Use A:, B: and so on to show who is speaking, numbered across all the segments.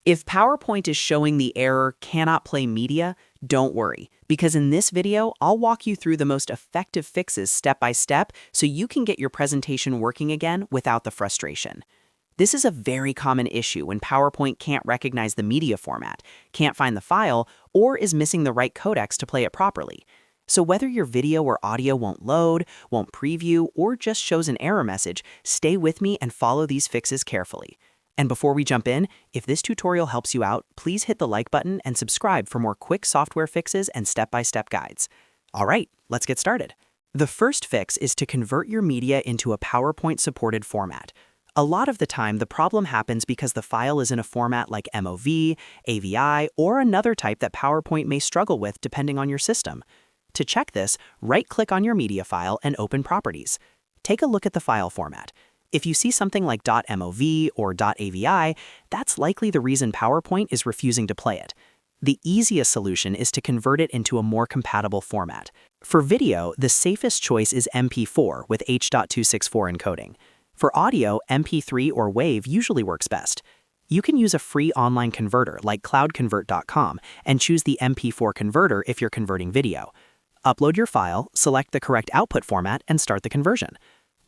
A: If PowerPoint is showing the error cannot play media, don't worry, because in this video, I'll walk you through the most effective fixes step by step so you can get your presentation working again without the frustration. This is a very common issue when PowerPoint can't recognize the media format, can't find the file, or is missing the right codecs to play it properly. So whether your video or audio won't load, won't preview, or just shows an error message, stay with me and follow these fixes carefully. And before we jump in, if this tutorial helps you out, please hit the like button and subscribe for more quick software fixes and step-by-step guides. All right, let's get started. The first fix is to convert your media into a PowerPoint-supported format. A lot of the time, the problem happens because the file is in a format like MOV, AVI, or another type that PowerPoint may struggle with depending on your system. To check this, right-click on your media file and open Properties. Take a look at the file format. If you see something like .mov or .avi, that's likely the reason PowerPoint is refusing to play it. The easiest solution is to convert it into a more compatible format. For video, the safest choice is MP4 with H.264 encoding. For audio, MP3 or WAV usually works best. You can use a free online converter like cloudconvert.com and choose the MP4 converter if you're converting video. Upload your file, select the correct output format, and start the conversion.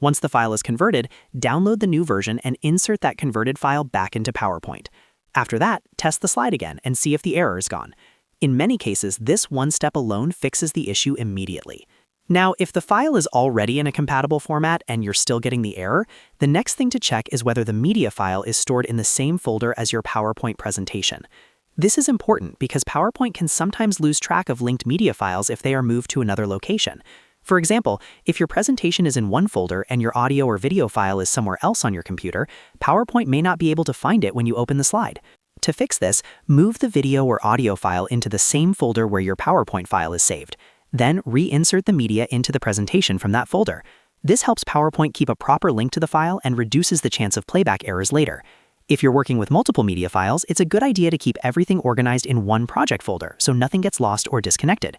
A: Once the file is converted, download the new version and insert that converted file back into PowerPoint. After that, test the slide again and see if the error is gone. In many cases, this one step alone fixes the issue immediately. Now, if the file is already in a compatible format and you're still getting the error, the next thing to check is whether the media file is stored in the same folder as your PowerPoint presentation. This is important because PowerPoint can sometimes lose track of linked media files if they are moved to another location. For example, if your presentation is in one folder and your audio or video file is somewhere else on your computer, PowerPoint may not be able to find it when you open the slide. To fix this, move the video or audio file into the same folder where your PowerPoint file is saved. Then reinsert the media into the presentation from that folder. This helps PowerPoint keep a proper link to the file and reduces the chance of playback errors later. If you're working with multiple media files, it's a good idea to keep everything organized in one project folder so nothing gets lost or disconnected.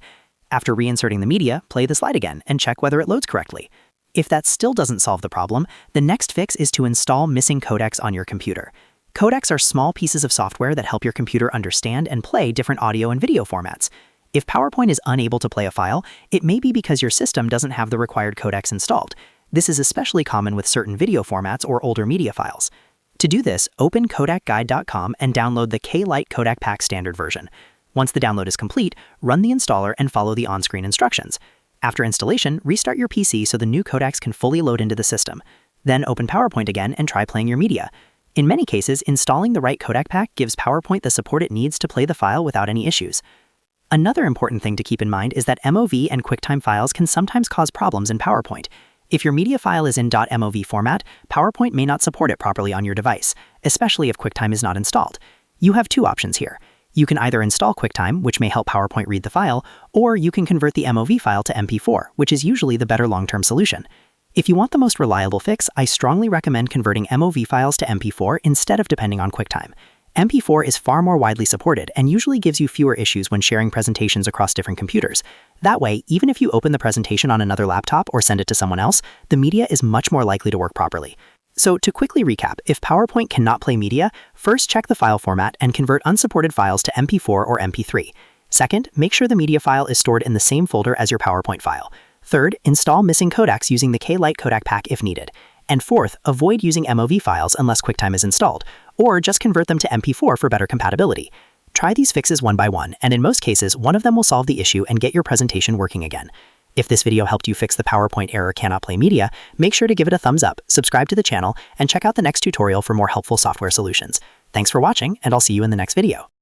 A: After reinserting the media, play the slide again and check whether it loads correctly. If that still doesn't solve the problem, the next fix is to install missing codecs on your computer. Codecs are small pieces of software that help your computer understand and play different audio and video formats. If PowerPoint is unable to play a file, it may be because your system doesn't have the required codecs installed. This is especially common with certain video formats or older media files. To do this, open codecguide.com and download the lite codec pack standard version. Once the download is complete, run the installer and follow the on-screen instructions. After installation, restart your PC so the new codecs can fully load into the system. Then open PowerPoint again and try playing your media. In many cases, installing the right codec pack gives PowerPoint the support it needs to play the file without any issues. Another important thing to keep in mind is that MOV and QuickTime files can sometimes cause problems in PowerPoint. If your media file is in .mov format, PowerPoint may not support it properly on your device, especially if QuickTime is not installed. You have two options here. You can either install QuickTime, which may help PowerPoint read the file, or you can convert the MOV file to MP4, which is usually the better long-term solution. If you want the most reliable fix, I strongly recommend converting MOV files to MP4 instead of depending on QuickTime. MP4 is far more widely supported and usually gives you fewer issues when sharing presentations across different computers. That way, even if you open the presentation on another laptop or send it to someone else, the media is much more likely to work properly. So to quickly recap, if PowerPoint cannot play media, first check the file format and convert unsupported files to MP4 or MP3. Second, make sure the media file is stored in the same folder as your PowerPoint file. Third, install missing codecs using the lite codec pack if needed. And fourth, avoid using MOV files unless QuickTime is installed, or just convert them to MP4 for better compatibility. Try these fixes one by one, and in most cases, one of them will solve the issue and get your presentation working again. If this video helped you fix the PowerPoint error cannot play media, make sure to give it a thumbs up, subscribe to the channel, and check out the next tutorial for more helpful software solutions. Thanks for watching, and I'll see you in the next video.